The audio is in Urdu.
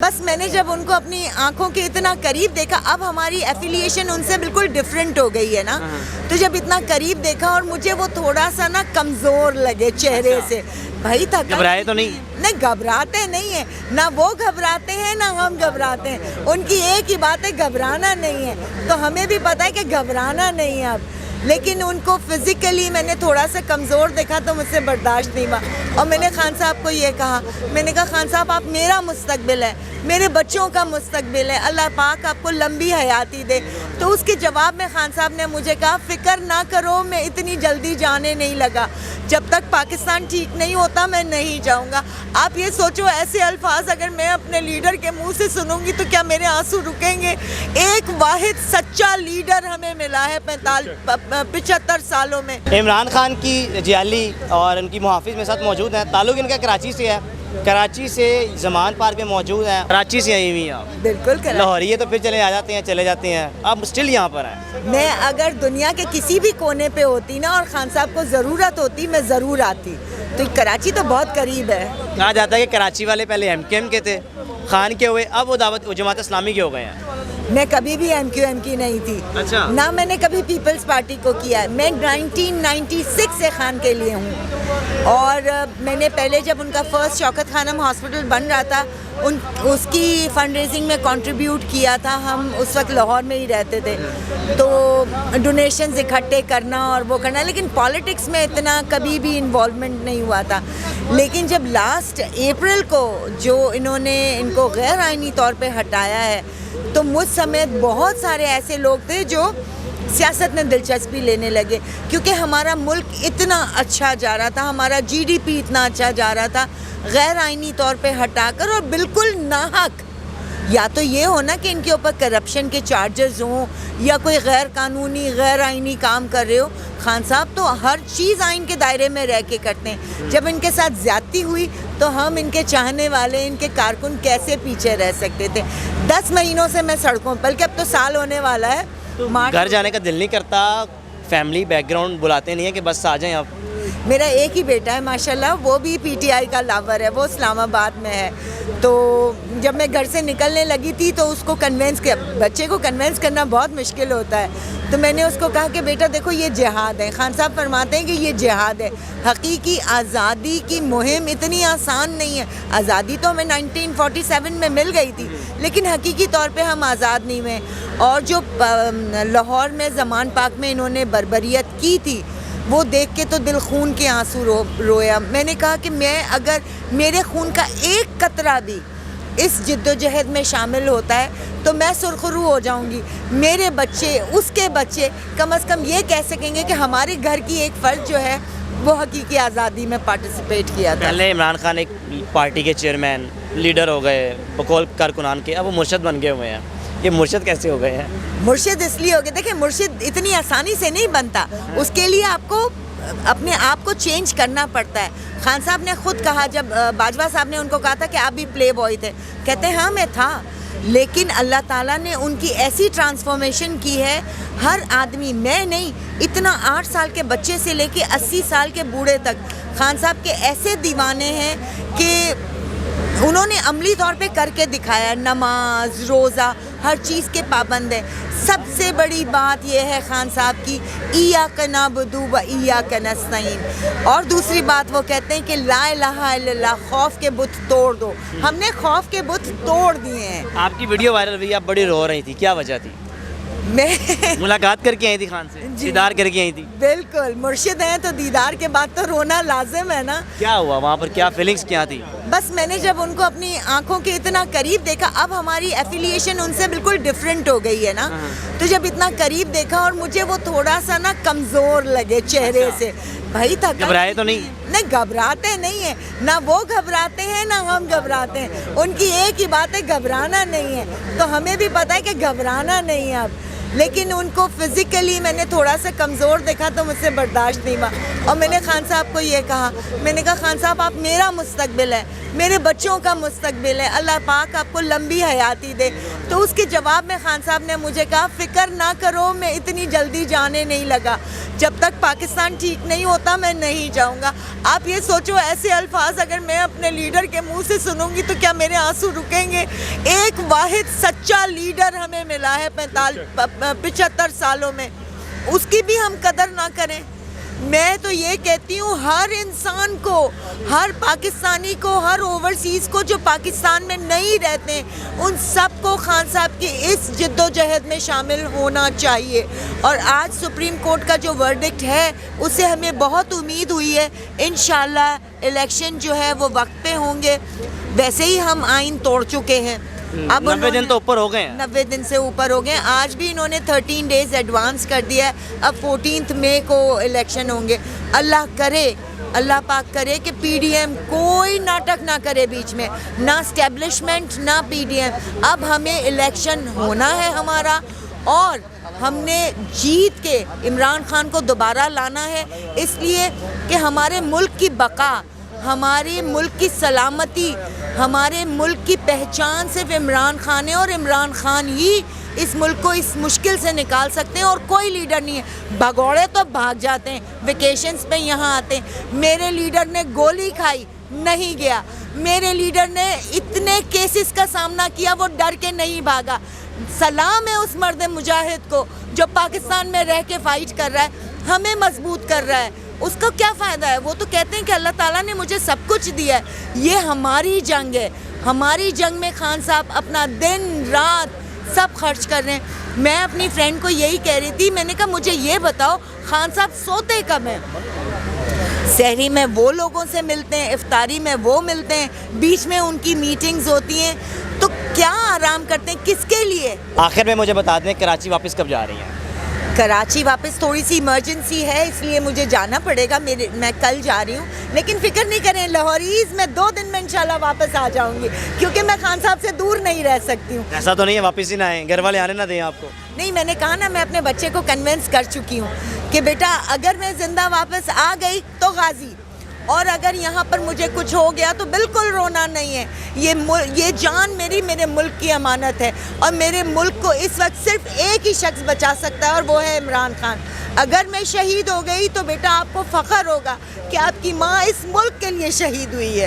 بس میں نے جب ان کو اپنی آنکھوں کے اتنا قریب دیکھا, اب ہماری ایفیلیشن ان سے بالکل ڈفرینٹ ہو گئی ہے نا, تو جب اتنا قریب دیکھا اور مجھے وہ تھوڑا سا نا کمزور لگے چہرے سے. بھائی تھکا, گھبرائے تو نہیں؟ نہیں گھبراتے نہیں ہیں, نہ وہ گھبراتے ہیں نہ ہم گھبراتے ہیں. ان کی ایک ہی بات ہے گھبرانا نہیں ہے, تو ہمیں بھی پتہ ہے کہ گھبرانا نہیں ہے اب. لیکن ان کو فزیکلی میں نے تھوڑا سا کمزور دیکھا تو مجھ سے برداشت نہیں ہوا, اور میں نے خان صاحب کو یہ کہا, میں نے کہا خان صاحب آپ میرا مستقبل ہے, میرے بچوں کا مستقبل ہے, اللہ پاک آپ کو لمبی حیاتی دے. تو اس کے جواب میں خان صاحب نے مجھے کہا فکر نہ کرو, میں اتنی جلدی جانے نہیں لگا, جب تک پاکستان ٹھیک نہیں ہوتا میں نہیں جاؤں گا. آپ یہ سوچو ایسے الفاظ اگر میں اپنے لیڈر کے منہ سے سنوں گی تو کیا میرے آنسو رکیں گے؟ ایک واحد سچا لیڈر ہمیں ملا ہے 75 سالوں میں. عمران خان کی جیالی اور ان کی محافظ میرے ساتھ موجود ہیں. تعلق ان کا کراچی سے ہے, کراچی سے زمان پارک میں موجود ہیں. کراچی سے آئی ہوئی ہیں آپ؟ بالکل لاہوری ہے تو پھر چلے جاتے ہیں, آپ اسٹل یہاں پر ہیں. میں اگر دنیا کے کسی بھی کونے پہ ہوتی نا اور خان صاحب کو ضرورت ہوتی میں ضرور آتی. تو کراچی تو بہت قریب ہے. کہا جاتا ہے کہ کراچی والے پہلے MQM کے تھے, خان کے ہوئے, اب وہ جماعت اسلامی کے ہو گئے ہیں. میں کبھی بھی MQM کی نہیں تھی. اچھا. نہ میں نے کبھی پیپلز پارٹی کو کیا ہے. میں 1996 سے خان کے لیے ہوں, اور میں نے پہلے جب ان کا فرسٹ شوکت خانم ہاسپٹل بن رہا تھا اس کی فنڈ ریزنگ میں کنٹریبیوٹ کیا تھا. ہم اس وقت لاہور میں ہی رہتے تھے, تو ڈونیشنز اکٹھے کرنا اور وہ کرنا, لیکن پالیٹکس میں اتنا کبھی بھی انوالومنٹ نہیں ہوا تھا. لیکن جب لاسٹ اپریل کو جو انہوں نے ان کو غیر آئینی طور پہ ہٹایا ہے, تو مجھ سمیت بہت سارے ایسے لوگ تھے جو سیاست میں دلچسپی لینے لگے, کیونکہ ہمارا ملک اتنا اچھا جا رہا تھا, ہمارا GDP اتنا اچھا جا رہا تھا, غیر آئینی طور پہ ہٹا کر, اور بالکل ناحق. یا تو یہ ہونا کہ ان کے اوپر کرپشن کے چارجز ہوں یا کوئی غیر قانونی غیر آئینی کام کر رہے ہو. خان صاحب تو ہر چیز آئین کے دائرے میں رہ کے کرتے ہیں. جب ان کے ساتھ زیادتی ہوئی تو ہم ان کے چاہنے والے, ان کے کارکن کیسے پیچھے رہ سکتے تھے؟ 10 مہینوں سے میں سڑکوں, بلکہ اب تو سال ہونے والا ہے. گھر جانے کا دل نہیں کرتا؟ فیملی بیک گراؤنڈ بلاتے نہیں ہیں کہ بس آ جائیں آپ؟ میرا ایک ہی بیٹا ہے ماشاءاللہ, وہ بھی PTI کا لاور ہے, وہ اسلام آباد میں ہے. تو جب میں گھر سے نکلنے لگی تھی تو اس کو بچے کو کنونس کرنا بہت مشکل ہوتا ہے. تو میں نے اس کو کہا کہ بیٹا دیکھو یہ جہاد ہے. خان صاحب فرماتے ہیں کہ یہ جہاد ہے. حقیقی آزادی کی مہم اتنی آسان نہیں ہے. آزادی تو ہمیں 1947 میں مل گئی تھی, لیکن حقیقی طور پہ ہم آزاد نہیں ہوئے. اور جو لاہور میں زمان پاک میں انہوں نے بربریت کی تھی, وہ دیکھ کے تو دل خون کے آنسو رویا. میں نے کہا کہ میں اگر میرے خون کا ایک قطرہ بھی اس جد و جہد میں شامل ہوتا ہے تو میں سرخرو ہو جاؤں گی. میرے بچے, اس کے بچے کم از کم یہ کہہ سکیں گے کہ ہمارے گھر کی ایک فرد جو ہے وہ حقیقی آزادی میں پارٹیسپیٹ کیا تھا. پہلے عمران خان ایک پارٹی کے چیئرمین لیڈر ہو گئے بقول کارکنان کے, اب وہ مرشد بن گئے ہوئے ہیں. یہ مرشد کیسے ہو گئے ہیں؟ مرشد اس لیے ہو گئے, دیکھیں مرشد اتنی آسانی سے نہیں بنتا, اس کے لیے آپ کو اپنے آپ کو چینج کرنا پڑتا ہے. خان صاحب نے خود کہا, جب باجوہ صاحب نے ان کو کہا تھا کہ آپ بھی پلے بوائے تھے, کہتے ہیں ہاں میں تھا, لیکن اللہ تعالیٰ نے ان کی ایسی ٹرانسفارمیشن کی ہے. ہر آدمی, میں نہیں, اتنا 8 سال کے بچے سے لے کے 80 سال کے بوڑھے تک خان صاحب کے ایسے دیوانے ہیں کہ انہوں نے عملی طور پہ کر کے دکھایا. نماز, روزہ, ہر چیز کے پابند ہیں. سب سے بڑی بات یہ ہے خان صاحب کی, ایاک نعبد و ایاک نستعین. اور دوسری بات وہ کہتے ہیں کہ لا الہ الا اللہ, خوف کے بت توڑ دو. ہم نے خوف کے بت توڑ دیے ہیں. آپ کی ویڈیو وائرل ہوئی, آپ بڑی رو رہی تھی, کیا وجہ تھی؟ میں ملاقات کر کے آئی تھی خان سے, دیدار کر کے آئی تھی؟ بالکل, مرشد ہیں تو دیدار کے بعد تو رونا لازم ہے نا. کیا ہوا وہاں پر, کیا فیلنگز کیا تھی؟ بس میں نے جب ان کو اپنی آنکھوں کے اتنا قریب دیکھا, اب ہماری ایفیلیشن ان سے بالکل ڈفرینٹ ہو گئی ہے نا, تو جب اتنا قریب دیکھا اور مجھے وہ تھوڑا سا نا کمزور لگے چہرے سے. بھائی تھکا, گھبرائے تو نہیں؟ نہیں گھبراتے نہیں ہیں, نہ وہ گھبراتے ہیں نہ ہم گھبراتے ہیں. ان کی ایک ہی بات ہے گھبرانا نہیں ہے, تو ہمیں بھی پتہ ہے کہ گھبرانا نہیں ہے اب. لیکن ان کو فزیکلی میں نے تھوڑا سا کمزور دیکھا تو مجھ سے برداشت نہیں ہوا، اور میں نے خان صاحب کو یہ کہا، میں نے کہا خان صاحب آپ میرا مستقبل ہے، میرے بچوں کا مستقبل ہے، اللہ پاک آپ کو لمبی حیاتی دے۔ تو اس کے جواب میں خان صاحب نے مجھے کہا فکر نہ کرو، میں اتنی جلدی جانے نہیں لگا، جب تک پاکستان ٹھیک نہیں ہوتا میں نہیں جاؤں گا۔ آپ یہ سوچو ایسے الفاظ اگر میں اپنے لیڈر کے منہ سے سنوں گی تو کیا میرے آنسو رکیں گے؟ ایک واحد سچا لیڈر ہمیں ملا ہے 75 سالوں میں، اس کی بھی ہم قدر نہ کریں؟ میں تو یہ کہتی ہوں ہر انسان کو، ہر پاکستانی کو، ہر اوورسیز کو جو پاکستان میں نہیں رہتے ہیں، ان سب کو خان صاحب کی اس جد و جہد میں شامل ہونا چاہیے۔ اور آج سپریم کورٹ کا جو ورڈکٹ ہے اس سے ہمیں بہت امید ہوئی ہے، انشاءاللہ الیکشن جو ہے وہ وقت پہ ہوں گے۔ ویسے ہی ہم آئین توڑ چکے ہیں، اب 90 دن تو اوپر ہو گئے ہیں، 90 دن سے اوپر ہو گئے۔ آج بھی انہوں نے 13 ڈیز ایڈوانس کر دیا ہے، اب 14 مئی کو الیکشن ہوں گے۔ اللہ کرے، اللہ پاک کرے کہ پی ڈی ایم کوئی ناٹک نہ کرے بیچ میں، نہ اسٹیبلشمنٹ نہ پی ڈی ایم۔ اب ہمیں الیکشن ہونا ہے ہمارا، اور ہم نے جیت کے عمران خان کو دوبارہ لانا ہے، اس لیے کہ ہمارے ملک کی بقا، ہمارے ملک کی سلامتی، ہمارے ملک کی پہچان صرف عمران خان ہے، اور عمران خان ہی اس ملک کو اس مشکل سے نکال سکتے ہیں، اور کوئی لیڈر نہیں ہے۔ بھگوڑے تو بھاگ جاتے ہیں، ویکیشنز پہ یہاں آتے ہیں۔ میرے لیڈر نے گولی کھائی، نہیں گیا۔ میرے لیڈر نے اتنے کیسز کا سامنا کیا، وہ ڈر کے نہیں بھاگا۔ سلام ہے اس مرد مجاہد کو جو پاکستان میں رہ کے فائٹ کر رہا ہے، ہمیں مضبوط کر رہا ہے۔ اس کا کیا فائدہ ہے؟ وہ تو کہتے ہیں کہ اللہ تعالیٰ نے مجھے سب کچھ دیا ہے۔ یہ ہماری جنگ ہے، ہماری جنگ میں خان صاحب اپنا دن رات سب خرچ کر رہے ہیں۔ میں اپنی فرینڈ کو یہی کہہ رہی تھی، میں نے کہا مجھے یہ بتاؤ خان صاحب سوتے کب ہیں؟ سحری میں وہ لوگوں سے ملتے ہیں، افطاری میں وہ ملتے ہیں، بیچ میں ان کی میٹنگز ہوتی ہیں، تو کیا آرام کرتے ہیں؟ کس کے لیے؟ آخر میں مجھے بتا دیں کراچی واپس کب جا رہی ہیں؟ کراچی واپس تھوڑی سی ایمرجنسی ہے، اس لیے مجھے جانا پڑے گا، میں کل جا رہی ہوں، لیکن فکر نہیں کریں، لاہوریز میں 2 دن میں انشاءاللہ واپس آ جاؤں گی، کیونکہ میں خان صاحب سے دور نہیں رہ سکتی ہوں۔ ایسا تو نہیں ہے واپس ہی نہ آئیں، گھر والے آنے نہ دیں آپ کو؟ نہیں، میں نے کہا نا، میں اپنے بچے کو کنونس کر چکی ہوں کہ بیٹا اگر میں زندہ واپس آ گئی تو غازی، اور اگر یہاں پر مجھے کچھ ہو گیا تو بالکل رونا نہیں ہے۔ یہ جان میرے ملک کی امانت ہے، اور میرے ملک کو اس وقت صرف ایک ہی شخص بچا سکتا ہے، اور وہ ہے عمران خان۔ اگر میں شہید ہو گئی تو بیٹا آپ کو فخر ہوگا کہ آپ کی ماں اس ملک کے لیے شہید ہوئی ہے۔